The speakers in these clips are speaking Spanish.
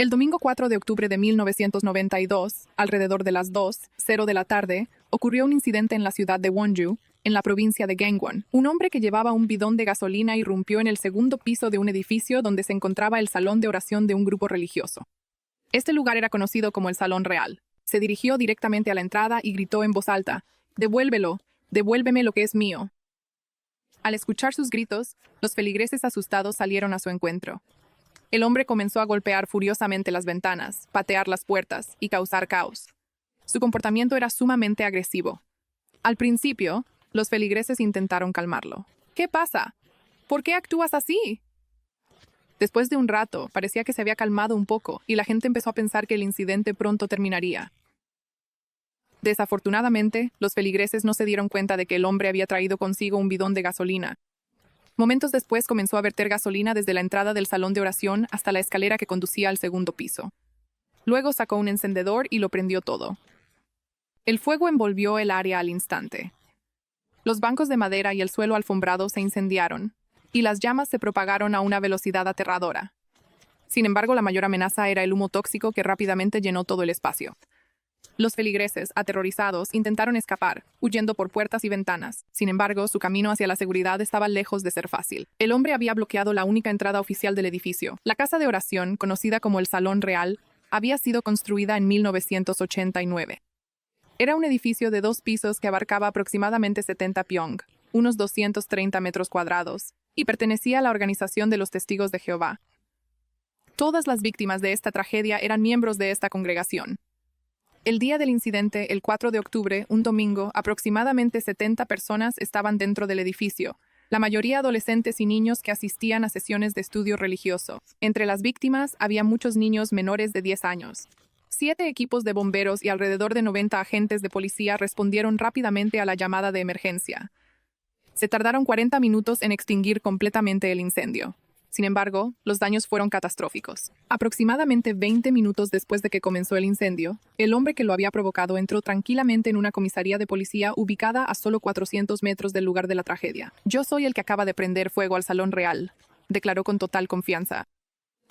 El domingo 4 de octubre de 1992, alrededor de las 2:00 de la tarde, ocurrió un incidente en la ciudad de Wonju, en la provincia de Gangwon. Un hombre que llevaba un bidón de gasolina irrumpió en el segundo piso de un edificio donde se encontraba el salón de oración de un grupo religioso. Este lugar era conocido como el Salón Real. Se dirigió directamente a la entrada y gritó en voz alta: «Devuélvelo, devuélveme lo que es mío». Al escuchar sus gritos, los feligreses asustados salieron a su encuentro. El hombre comenzó a golpear furiosamente las ventanas, patear las puertas y causar caos. Su comportamiento era sumamente agresivo. Al principio, los feligreses intentaron calmarlo. «¿Qué pasa? ¿Por qué actúas así?». Después de un rato, parecía que se había calmado un poco y la gente empezó a pensar que el incidente pronto terminaría. Desafortunadamente, los feligreses no se dieron cuenta de que el hombre había traído consigo un bidón de gasolina. Momentos después comenzó a verter gasolina desde la entrada del salón de oración hasta la escalera que conducía al segundo piso. Luego sacó un encendedor y lo prendió todo. El fuego envolvió el área al instante. Los bancos de madera y el suelo alfombrado se incendiaron, y las llamas se propagaron a una velocidad aterradora. Sin embargo, la mayor amenaza era el humo tóxico que rápidamente llenó todo el espacio. Los feligreses, aterrorizados, intentaron escapar, huyendo por puertas y ventanas. Sin embargo, su camino hacia la seguridad estaba lejos de ser fácil. El hombre había bloqueado la única entrada oficial del edificio. La casa de oración, conocida como el Salón Real, había sido construida en 1989. Era un edificio de 2 pisos que abarcaba aproximadamente 70 pyong, unos 230 metros cuadrados, y pertenecía a la Organización de los Testigos de Jehová. Todas las víctimas de esta tragedia eran miembros de esta congregación. El día del incidente, el 4 de octubre, un domingo, aproximadamente 70 personas estaban dentro del edificio, la mayoría adolescentes y niños que asistían a sesiones de estudio religioso. Entre las víctimas había muchos niños menores de 10 años. 7 equipos de bomberos y alrededor de 90 agentes de policía respondieron rápidamente a la llamada de emergencia. Se tardaron 40 minutos en extinguir completamente el incendio. Sin embargo, los daños fueron catastróficos. Aproximadamente 20 minutos después de que comenzó el incendio, el hombre que lo había provocado entró tranquilamente en una comisaría de policía ubicada a solo 400 metros del lugar de la tragedia. «Yo soy el que acaba de prender fuego al Salón Real», declaró con total confianza.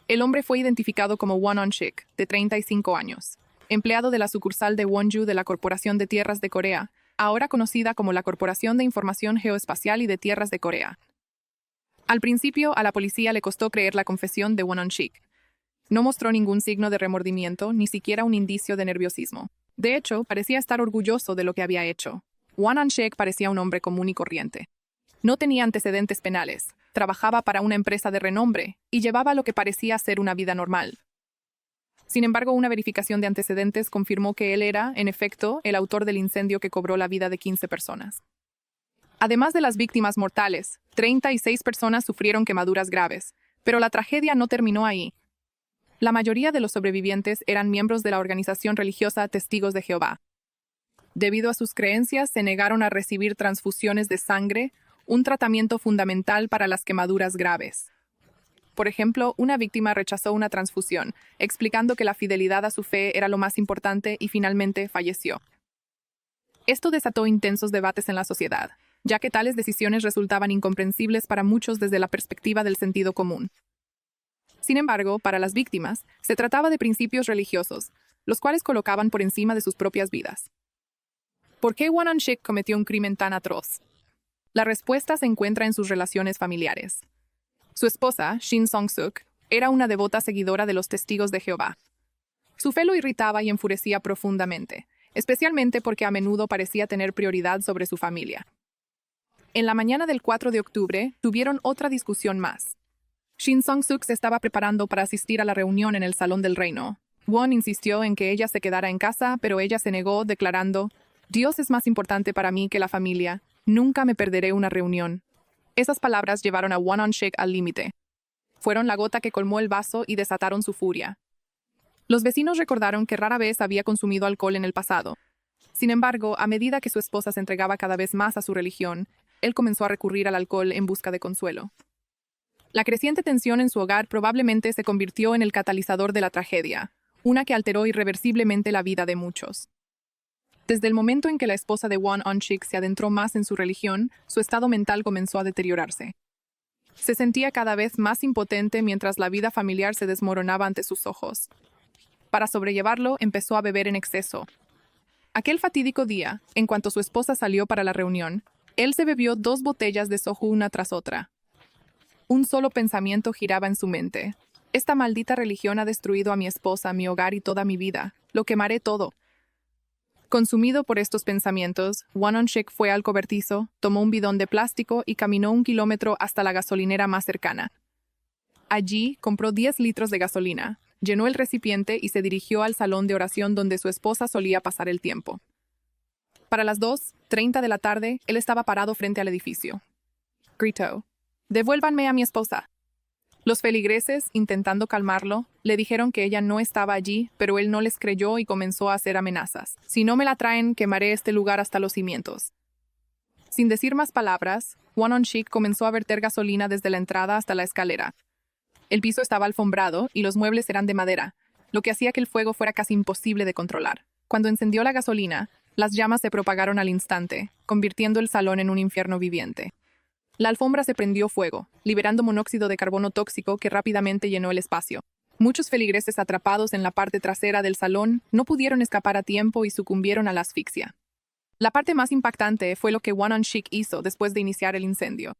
El hombre fue identificado como Won On-shik, de 35 años, empleado de la sucursal de Wonju de la Corporación de Tierras de Corea, ahora conocida como la Corporación de Información Geoespacial y de Tierras de Corea. Al principio, a la policía le costó creer la confesión de Won On-shik. No mostró ningún signo de remordimiento, ni siquiera un indicio de nerviosismo. De hecho, parecía estar orgulloso de lo que había hecho. Won On-shik parecía un hombre común y corriente. No tenía antecedentes penales, trabajaba para una empresa de renombre y llevaba lo que parecía ser una vida normal. Sin embargo, una verificación de antecedentes confirmó que él era, en efecto, el autor del incendio que cobró la vida de 15 personas. Además de las víctimas mortales, 36 personas sufrieron quemaduras graves, pero la tragedia no terminó ahí. La mayoría de los sobrevivientes eran miembros de la organización religiosa Testigos de Jehová. Debido a sus creencias, se negaron a recibir transfusiones de sangre, un tratamiento fundamental para las quemaduras graves. Por ejemplo, una víctima rechazó una transfusión, explicando que la fidelidad a su fe era lo más importante y finalmente falleció. Esto desató intensos debates en la sociedad, ya que tales decisiones resultaban incomprensibles para muchos desde la perspectiva del sentido común. Sin embargo, para las víctimas, se trataba de principios religiosos, los cuales colocaban por encima de sus propias vidas. ¿Por qué Won On-shik cometió un crimen tan atroz? La respuesta se encuentra en sus relaciones familiares. Su esposa, Shin Song-suk, era una devota seguidora de los Testigos de Jehová. Su fe lo irritaba y enfurecía profundamente, especialmente porque a menudo parecía tener prioridad sobre su familia. En la mañana del 4 de octubre, tuvieron otra discusión más. Shin Song-suk se estaba preparando para asistir a la reunión en el Salón del Reino. Won insistió en que ella se quedara en casa, pero ella se negó, declarando: «Dios es más importante para mí que la familia. Nunca me perderé una reunión». Esas palabras llevaron a Won On-shik al límite. Fueron la gota que colmó el vaso y desataron su furia. Los vecinos recordaron que rara vez había consumido alcohol en el pasado. Sin embargo, a medida que su esposa se entregaba cada vez más a su religión, él comenzó a recurrir al alcohol en busca de consuelo. La creciente tensión en su hogar probablemente se convirtió en el catalizador de la tragedia, una que alteró irreversiblemente la vida de muchos. Desde el momento en que la esposa de Won On-shik se adentró más en su religión, su estado mental comenzó a deteriorarse. Se sentía cada vez más impotente mientras la vida familiar se desmoronaba ante sus ojos. Para sobrellevarlo, empezó a beber en exceso. Aquel fatídico día, en cuanto su esposa salió para la reunión, él se bebió 2 botellas de soju una tras otra. Un solo pensamiento giraba en su mente. Esta maldita religión ha destruido a mi esposa, mi hogar y toda mi vida. Lo quemaré todo. Consumido por estos pensamientos, Won-on-shik fue al cobertizo, tomó un bidón de plástico y caminó 1 kilómetro hasta la gasolinera más cercana. Allí compró 10 litros de gasolina, llenó el recipiente y se dirigió al salón de oración donde su esposa solía pasar el tiempo. Para las 2:30 de la tarde, él estaba parado frente al edificio. Gritó: «¡Devuélvanme a mi esposa!». Los feligreses, intentando calmarlo, le dijeron que ella no estaba allí, pero él no les creyó y comenzó a hacer amenazas. «Si no me la traen, quemaré este lugar hasta los cimientos». Sin decir más palabras, Won-on-shik comenzó a verter gasolina desde la entrada hasta la escalera. El piso estaba alfombrado y los muebles eran de madera, lo que hacía que el fuego fuera casi imposible de controlar. Cuando encendió la gasolina, las llamas se propagaron al instante, convirtiendo el salón en un infierno viviente. La alfombra se prendió fuego, liberando monóxido de carbono tóxico que rápidamente llenó el espacio. Muchos feligreses atrapados en la parte trasera del salón no pudieron escapar a tiempo y sucumbieron a la asfixia. La parte más impactante fue lo que Won-on-shik hizo después de iniciar el incendio.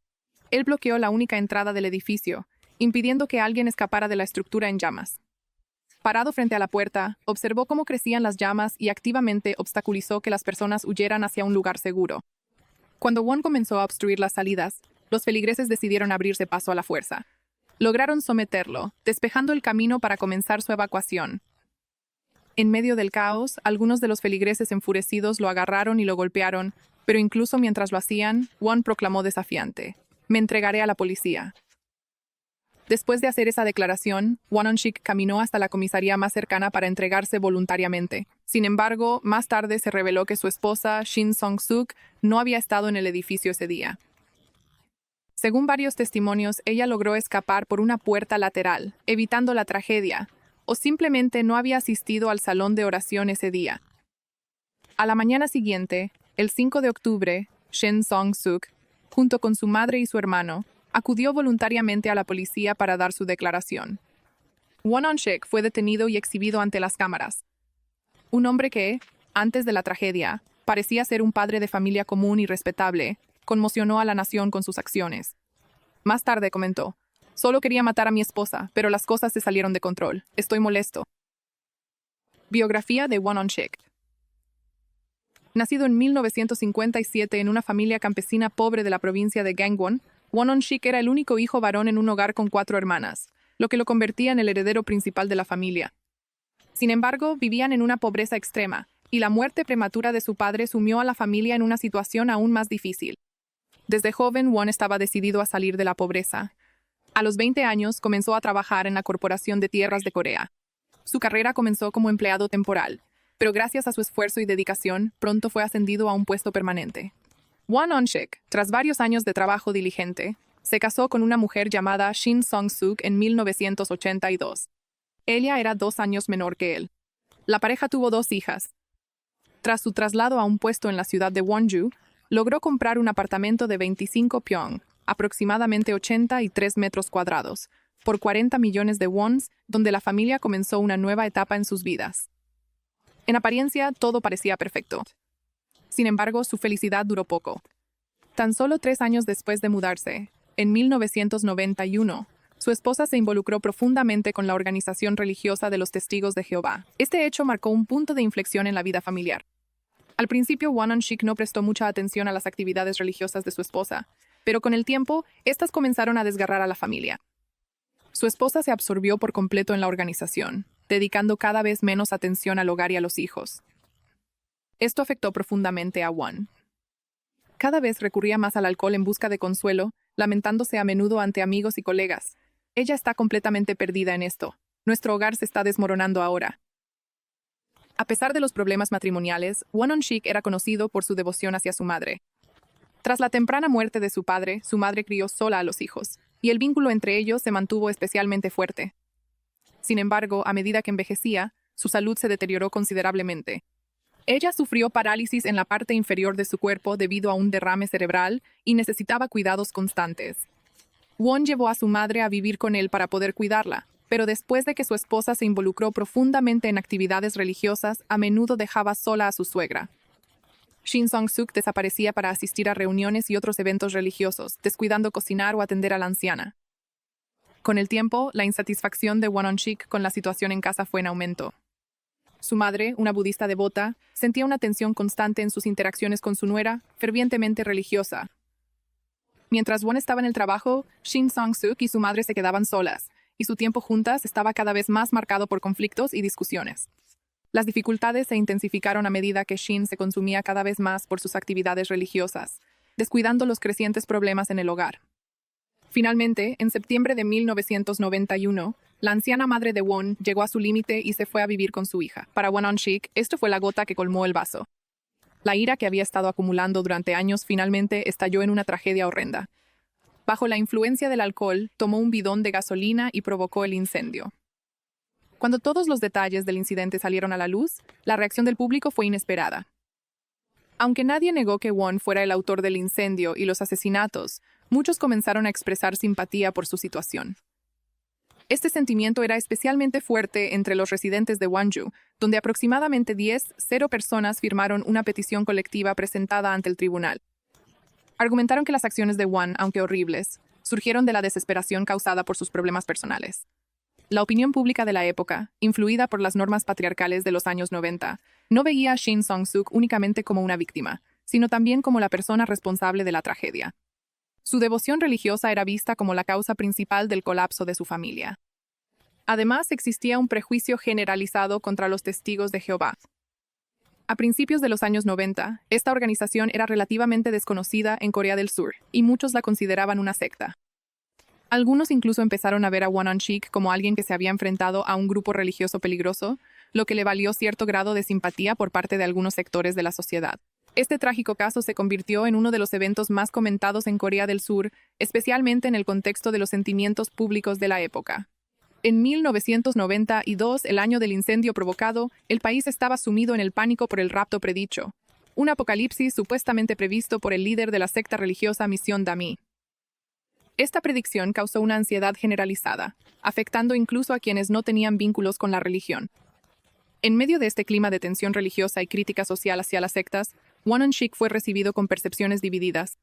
Él bloqueó la única entrada del edificio, impidiendo que alguien escapara de la estructura en llamas. Parado frente a la puerta, observó cómo crecían las llamas y activamente obstaculizó que las personas huyeran hacia un lugar seguro. Cuando Won comenzó a obstruir las salidas, los feligreses decidieron abrirse paso a la fuerza. Lograron someterlo, despejando el camino para comenzar su evacuación. En medio del caos, algunos de los feligreses enfurecidos lo agarraron y lo golpearon, pero incluso mientras lo hacían, Won proclamó desafiante: «Me entregaré a la policía». Después de hacer esa declaración, Won-on-shik caminó hasta la comisaría más cercana para entregarse voluntariamente. Sin embargo, más tarde se reveló que su esposa, Shin Song-suk, no había estado en el edificio ese día. Según varios testimonios, ella logró escapar por una puerta lateral, evitando la tragedia, o simplemente no había asistido al salón de oración ese día. A la mañana siguiente, el 5 de octubre, Shin Song-suk, junto con su madre y su hermano, acudió voluntariamente a la policía para dar su declaración. Won-on-shik fue detenido y exhibido ante las cámaras. Un hombre que, antes de la tragedia, parecía ser un padre de familia común y respetable, conmocionó a la nación con sus acciones. Más tarde comentó: «Solo quería matar a mi esposa, pero las cosas se salieron de control. Estoy molesto». Biografía de Won-on-shik. Nacido en 1957 en una familia campesina pobre de la provincia de Gangwon, Won-on-shik era el único hijo varón en un hogar con 4 hermanas, lo que lo convertía en el heredero principal de la familia. Sin embargo, vivían en una pobreza extrema, y la muerte prematura de su padre sumió a la familia en una situación aún más difícil. Desde joven, Won estaba decidido a salir de la pobreza. A los 20 años, comenzó a trabajar en la Corporación de Tierras de Corea. Su carrera comenzó como empleado temporal, pero gracias a su esfuerzo y dedicación, pronto fue ascendido a un puesto permanente. Won-on-shik, tras varios años de trabajo diligente, se casó con una mujer llamada Shin Song-suk en 1982. Ella era 2 años menor que él. La pareja tuvo 2 hijas. Tras su traslado a un puesto en la ciudad de Wonju, logró comprar un apartamento de 25 pyong, aproximadamente 83 metros cuadrados, por 40 millones de wons, donde la familia comenzó una nueva etapa en sus vidas. En apariencia, todo parecía perfecto. Sin embargo, su felicidad duró poco. Tan solo 3 años después de mudarse, en 1991, su esposa se involucró profundamente con la organización religiosa de los Testigos de Jehová. Este hecho marcó un punto de inflexión en la vida familiar. Al principio, Won-on-shik no prestó mucha atención a las actividades religiosas de su esposa, pero con el tiempo, estas comenzaron a desgarrar a la familia. Su esposa se absorbió por completo en la organización, dedicando cada vez menos atención al hogar y a los hijos. Esto afectó profundamente a Won. Cada vez recurría más al alcohol en busca de consuelo, lamentándose a menudo ante amigos y colegas. «Ella está completamente perdida en esto. Nuestro hogar se está desmoronando ahora». A pesar de los problemas matrimoniales, Won-on-shik era conocido por su devoción hacia su madre. Tras la temprana muerte de su madre crió sola a los hijos, y el vínculo entre ellos se mantuvo especialmente fuerte. Sin embargo, a medida que envejecía, su salud se deterioró considerablemente. Ella sufrió parálisis en la parte inferior de su cuerpo debido a un derrame cerebral y necesitaba cuidados constantes. Won llevó a su madre a vivir con él para poder cuidarla, pero después de que su esposa se involucró profundamente en actividades religiosas, a menudo dejaba sola a su suegra. Shin Song-suk desaparecía para asistir a reuniones y otros eventos religiosos, descuidando cocinar o atender a la anciana. Con el tiempo, la insatisfacción de Won-on-sik con la situación en casa fue en aumento. Su madre, una budista devota, sentía una tensión constante en sus interacciones con su nuera, fervientemente religiosa. Mientras Won estaba en el trabajo, Shin Song-suk y su madre se quedaban solas, y su tiempo juntas estaba cada vez más marcado por conflictos y discusiones. Las dificultades se intensificaron a medida que Shin se consumía cada vez más por sus actividades religiosas, descuidando los crecientes problemas en el hogar. Finalmente, en septiembre de 1991, la anciana madre de Won llegó a su límite y se fue a vivir con su hija. Para Won-on-sik, esto fue la gota que colmó el vaso. La ira que había estado acumulando durante años finalmente estalló en una tragedia horrenda. Bajo la influencia del alcohol, tomó un bidón de gasolina y provocó el incendio. Cuando todos los detalles del incidente salieron a la luz, la reacción del público fue inesperada. Aunque nadie negó que Won fuera el autor del incendio y los asesinatos, muchos comenzaron a expresar simpatía por su situación. Este sentimiento era especialmente fuerte entre los residentes de Gwangju, donde aproximadamente 10 personas firmaron una petición colectiva presentada ante el tribunal. Argumentaron que las acciones de Won, aunque horribles, surgieron de la desesperación causada por sus problemas personales. La opinión pública de la época, influida por las normas patriarcales de los años 90, no veía a Shin Song-suk únicamente como una víctima, sino también como la persona responsable de la tragedia. Su devoción religiosa era vista como la causa principal del colapso de su familia. Además, existía un prejuicio generalizado contra los testigos de Jehová. A principios de los años 90, esta organización era relativamente desconocida en Corea del Sur, y muchos la consideraban una secta. Algunos incluso empezaron a ver a Won-on-sik como alguien que se había enfrentado a un grupo religioso peligroso, lo que le valió cierto grado de simpatía por parte de algunos sectores de la sociedad. Este trágico caso se convirtió en uno de los eventos más comentados en Corea del Sur, especialmente en el contexto de los sentimientos públicos de la época. En 1992, el año del incendio provocado, el país estaba sumido en el pánico por el rapto predicho, un apocalipsis supuestamente previsto por el líder de la secta religiosa Misión Dami. Esta predicción causó una ansiedad generalizada, afectando incluso a quienes no tenían vínculos con la religión. En medio de este clima de tensión religiosa y crítica social hacia las sectas, Won-on-sik fue recibido con percepciones divididas.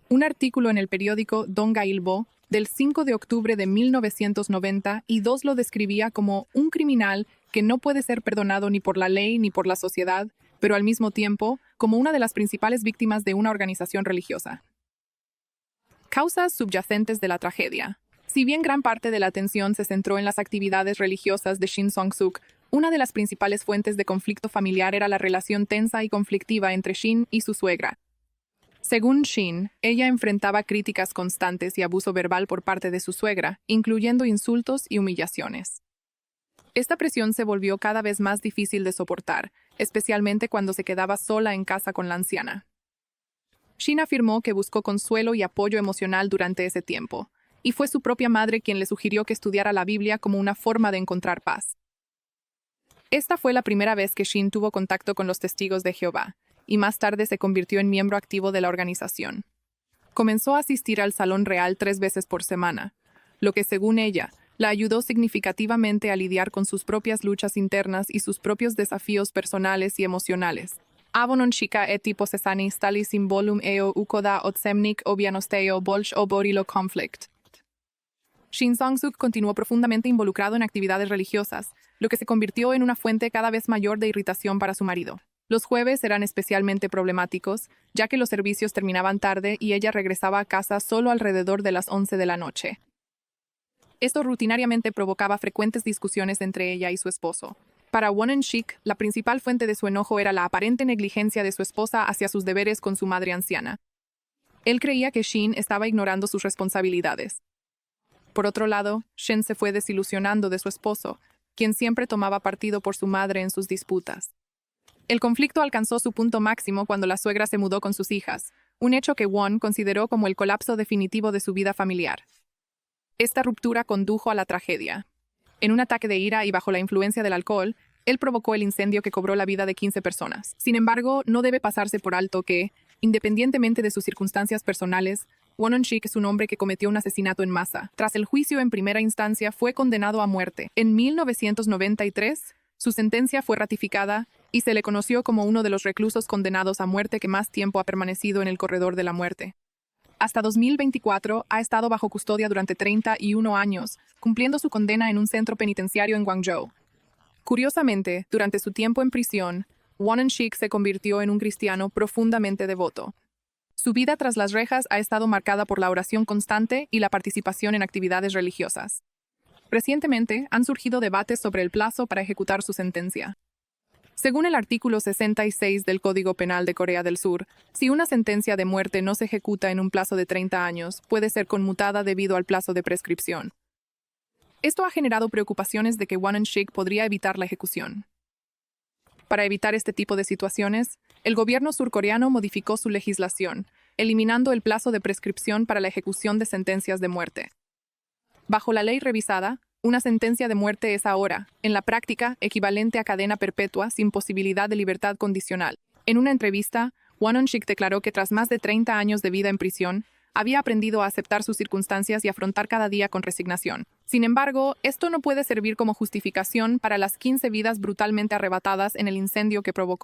Un artículo en el periódico Donggailbo del 5 de octubre de 1992 lo describía como un criminal que no puede ser perdonado ni por la ley ni por la sociedad, pero al mismo tiempo como una de las principales víctimas de una organización religiosa. Causas subyacentes de la tragedia. Si bien gran parte de la atención se centró en las actividades religiosas de Shin Song-suk, una de las principales fuentes de conflicto familiar era la relación tensa y conflictiva entre Shin y su suegra. Según Shin, ella enfrentaba críticas constantes y abuso verbal por parte de su suegra, incluyendo insultos y humillaciones. Esta presión se volvió cada vez más difícil de soportar, especialmente cuando se quedaba sola en casa con la anciana. Shin afirmó que buscó consuelo y apoyo emocional durante ese tiempo, y fue su propia madre quien le sugirió que estudiara la Biblia como una forma de encontrar paz. Esta fue la primera vez que Shin tuvo contacto con los testigos de Jehová, y más tarde se convirtió en miembro activo de la organización. Comenzó a asistir al Salón Real 3 veces por semana, lo que, según ella, la ayudó significativamente a lidiar con sus propias luchas internas y sus propios desafíos personales y emocionales. Avononshika eti posesani stali symbolum eo ukoda otsemnik obianosteo bolsh o borilo conflict. Shin Song-suk continuó profundamente involucrado en actividades religiosas, lo que se convirtió en una fuente cada vez mayor de irritación para su marido. Los jueves eran especialmente problemáticos, ya que los servicios terminaban tarde y ella regresaba a casa solo alrededor de las 11 de la noche. Esto rutinariamente provocaba frecuentes discusiones entre ella y su esposo. Para Won-on-sik, la principal fuente de su enojo era la aparente negligencia de su esposa hacia sus deberes con su madre anciana. Él creía que Shin estaba ignorando sus responsabilidades. Por otro lado, Shin se fue desilusionando de su esposo, quien siempre tomaba partido por su madre en sus disputas. El conflicto alcanzó su punto máximo cuando la suegra se mudó con sus hijas, un hecho que Won consideró como el colapso definitivo de su vida familiar. Esta ruptura condujo a la tragedia. En un ataque de ira y bajo la influencia del alcohol, él provocó el incendio que cobró la vida de 15 personas. Sin embargo, no debe pasarse por alto que, independientemente de sus circunstancias personales, Won On-sik es un hombre que cometió un asesinato en masa. Tras el juicio en primera instancia, fue condenado a muerte. En 1993, su sentencia fue ratificada y se le conoció como uno de los reclusos condenados a muerte que más tiempo ha permanecido en el corredor de la muerte. Hasta 2024 ha estado bajo custodia durante 31 años, cumpliendo su condena en un centro penitenciario en Guangzhou. Curiosamente, durante su tiempo en prisión, Won On-sik se convirtió en un cristiano profundamente devoto. Su vida tras las rejas ha estado marcada por la oración constante y la participación en actividades religiosas. Recientemente han surgido debates sobre el plazo para ejecutar su sentencia. Según el artículo 66 del Código Penal de Corea del Sur, si una sentencia de muerte no se ejecuta en un plazo de 30 años, puede ser conmutada debido al plazo de prescripción. Esto ha generado preocupaciones de que Won On-sik podría evitar la ejecución. Para evitar este tipo de situaciones, el gobierno surcoreano modificó su legislación, eliminando el plazo de prescripción para la ejecución de sentencias de muerte. Bajo la ley revisada, una sentencia de muerte es ahora, en la práctica, equivalente a cadena perpetua sin posibilidad de libertad condicional. En una entrevista, Won On-sik declaró que tras más de 30 años de vida en prisión, había aprendido a aceptar sus circunstancias y afrontar cada día con resignación. Sin embargo, esto no puede servir como justificación para las 15 vidas brutalmente arrebatadas en el incendio que provocó.